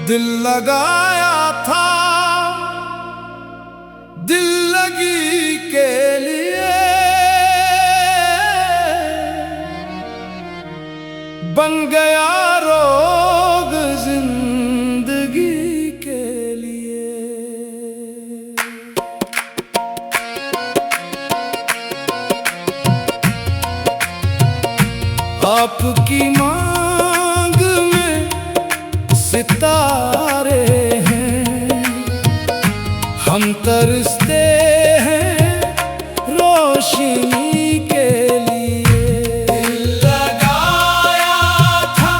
दिल लगाया था दिल लगी के लिए, बन गया रोग जिंदगी के लिए। आपकी मांग में सितारे हैं, हम तरसते हैं रोशनी के लिए। दिल लगाया था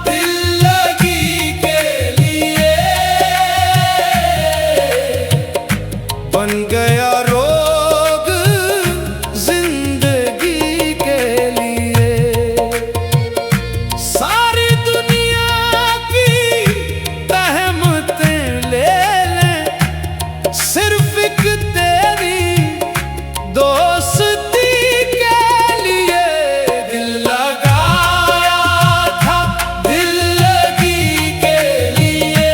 दिल लगी के लिए, बन गया रोग जिंदगी के लिए। सारी दुनिया की रहमतें ले लें, सिर्फ एक तेरी दोस्ती के लिए। दिल लगाया था दिल लगी के लिए,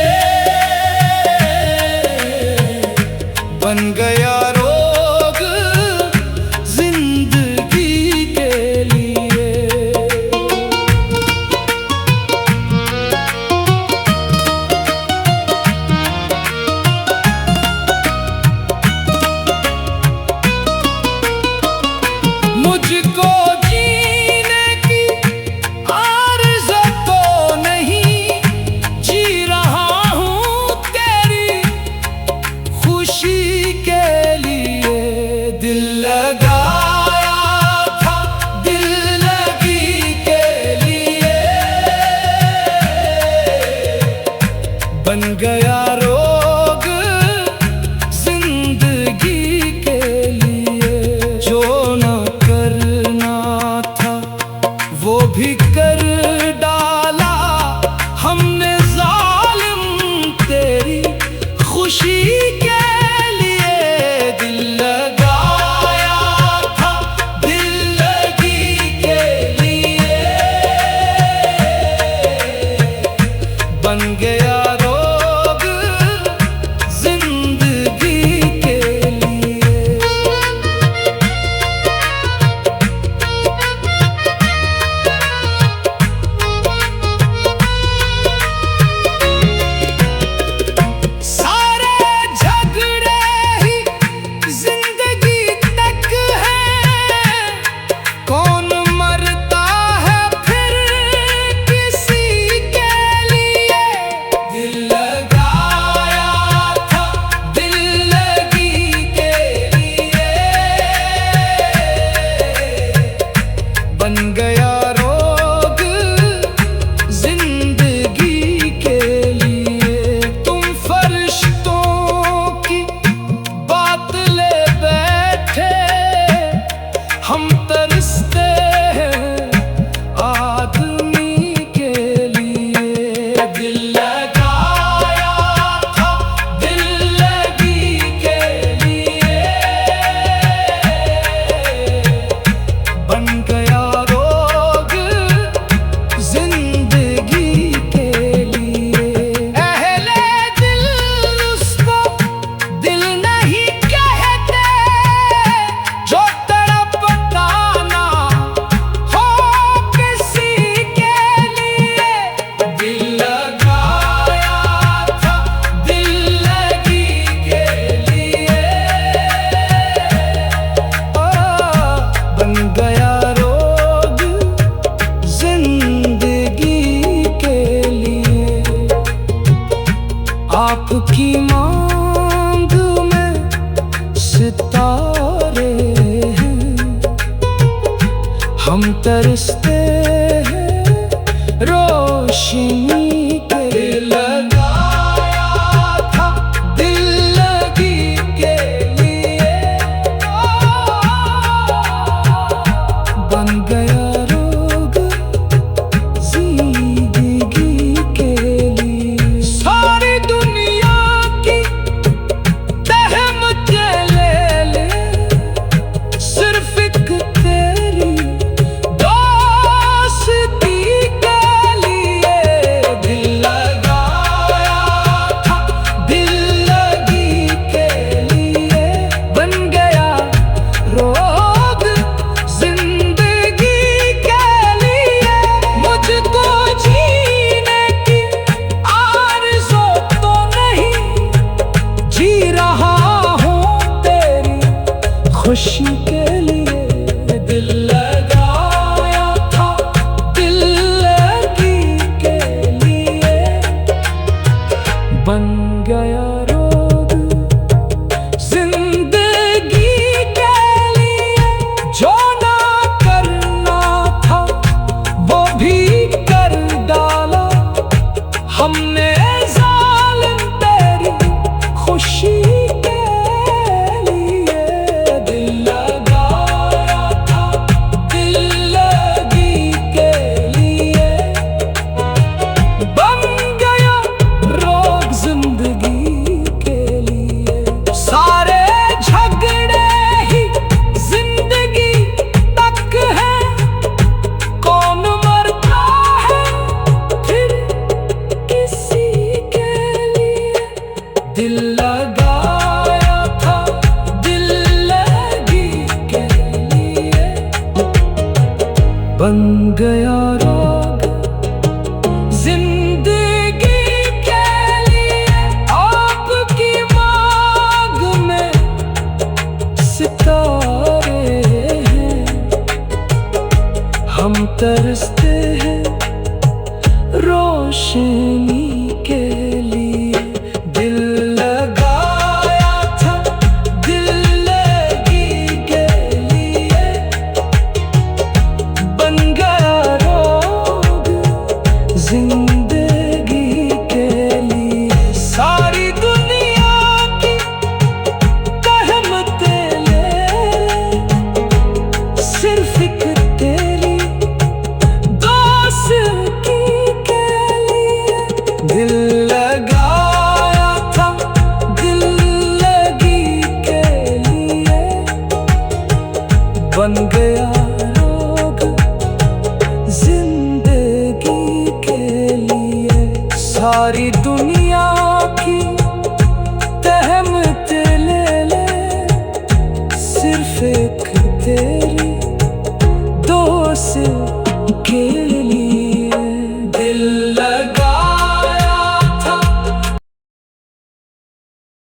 बन गया रोग जिंदगी के लिए। मुझको जीने की आरज़ू तो नहीं, जी रहा हूँ तेरी खुशी के लिए। दिल लगाया था दिल लगी के लिए, बन गया रोग जिंदगी के लिए। जो न करना था वो भी कर डाला हमने जालिम तेरी खुशी के लिए। दिल लगाया था दिल लगी के लिए, बन गया रोग जिंदगी के लिए। सारे झगड़े ही जिंदगी तक हैं, कौन मरता है फिर किसी के लिए। दिल लगाया था दिल लगी के लिए, बन गया रोग जिंदगी के लिए। तुम फरिश्तों की बात ले बैठे, हम तरसते हैं आदमी के लिए। दिल लगाया था दिल लगी के लिए, बन गया रोग जिंदगी के लिए। अहले दिल उसको दिल नहीं कहते, जो तड़पता ना हो किसी के लिए। दिल लगाया था दिल लगी के लिए, बन गया रोग जिंदगी के लिए। आपकी मांग में सितारे हैं, हम तरसते हैं रोशनी के लिए। लगाया था दिल लगी के लिए, बन गया रोग जिंदगी के लिए। सारी दुनिया की दिल लगाया